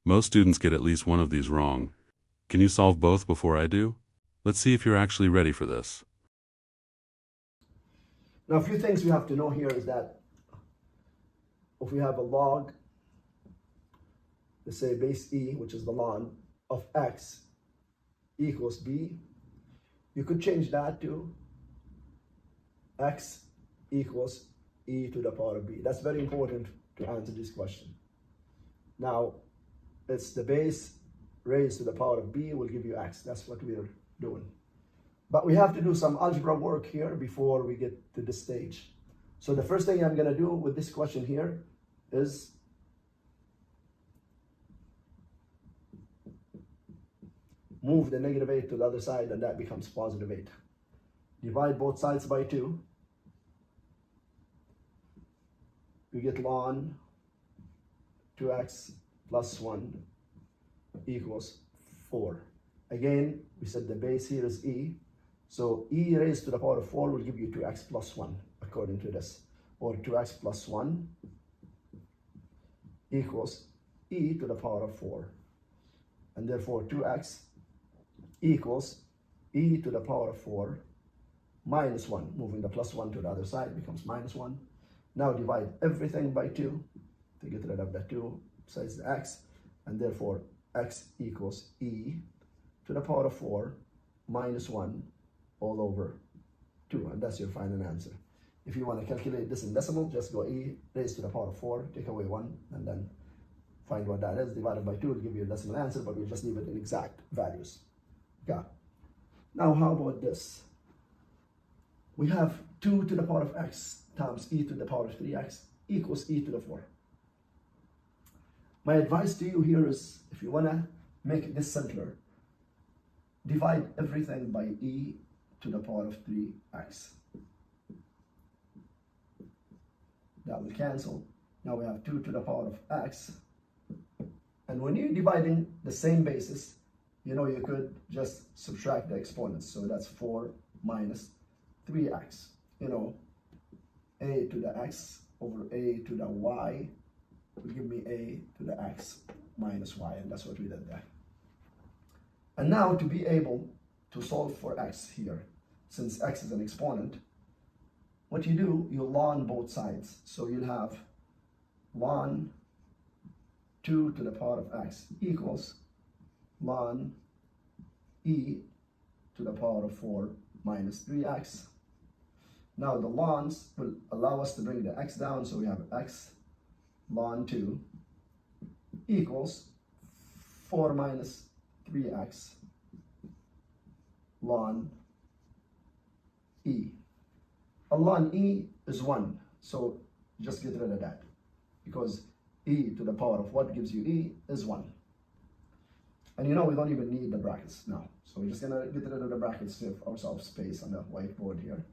Most students get at least one of these wrong. Can you solve both before I do? Let's see if you're actually ready for this. Now, a few things we have to know here is that if we have a log, let's say base e, which is the ln of x equals b, you could change that to x equals e to the power of b. That's very important to answer this question. Now, it's the base raised to the power of b will give you x. That's what we're doing. But we have to do some algebra work here before we get to this stage. So the first thing I'm going to do with this question here is move the -8 to the other side, and that becomes +8. Divide both sides by 2. We get ln 2x plus 1 equals 4. Again, we said the base here is e. So e raised to the power of 4 will give you 2x plus 1, according to this. Or 2x plus 1 equals e to the power of 4. And therefore 2x equals e to the power of 4 minus 1. Moving the plus 1 to the other side becomes minus 1. Now divide everything by 2 to get rid of the 2 besides the x. And therefore x equals e to the power of 4 minus 1 all over 2, and that's your final answer. If you want to calculate this in decimal, just go e raised to the power of 4, take away 1, and then find what that is. Divided by 2 will give you a decimal answer, but we'll just leave it in exact values. Okay. Now, how about this? We have 2 to the power of x times e to the power of 3x equals e to the 4. My advice to you here is, if you want to make this simpler, divide everything by e to the power of 3x. That will cancel. Now we have 2 to the power of x. And when you're dividing the same basis, you know you could just subtract the exponents. So that's 4 minus 3x. You know, a to the x over a to the y will give me a to the x minus y. And that's what we did there. And now to be able to solve for x here, since x is an exponent, what you do, you ln both sides. So you'll have ln 2 to the power of x equals ln e to the power of 4 minus 3x. Now the lns will allow us to bring the x down, so we have x ln 2 equals 4 minus 3x ln e. A ln e is 1, so just get rid of that, because e to the power of what gives you e is 1. And you know we don't even need the brackets now, so we're just going to get rid of the brackets to give ourselves space on the whiteboard here.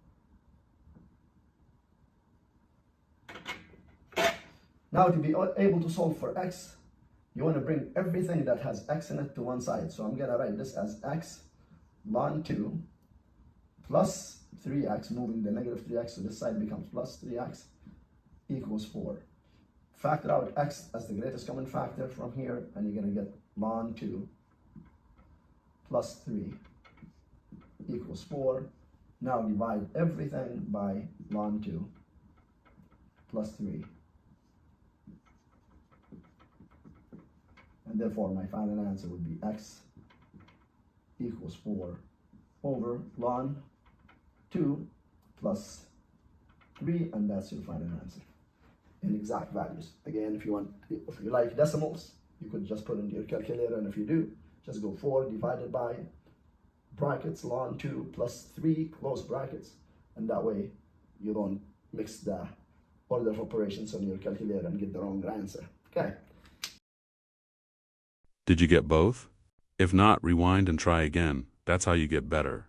Now to be able to solve for x, you want to bring everything that has x in it to one side. So I'm going to write this as x ln 2 plus 3x, moving the -3x to this side becomes plus 3x equals 4. Factor out x as the greatest common factor from here, and you're going to get ln 2 plus 3 equals 4. Now divide everything by ln 2 plus 3. And therefore my final answer would be x equals 4 over ln 2 plus 3, and that's your final answer in exact values. Again, if you like decimals, you could just put into your calculator, and if you do, just go 4 divided by brackets ln 2 plus 3 close brackets, and that way you don't mix the order of operations on your calculator and get the wrong answer. Okay. Did you get both? If not, rewind and try again. That's how you get better.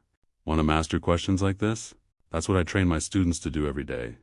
Want to master questions like this? That's what I train my students to do every day.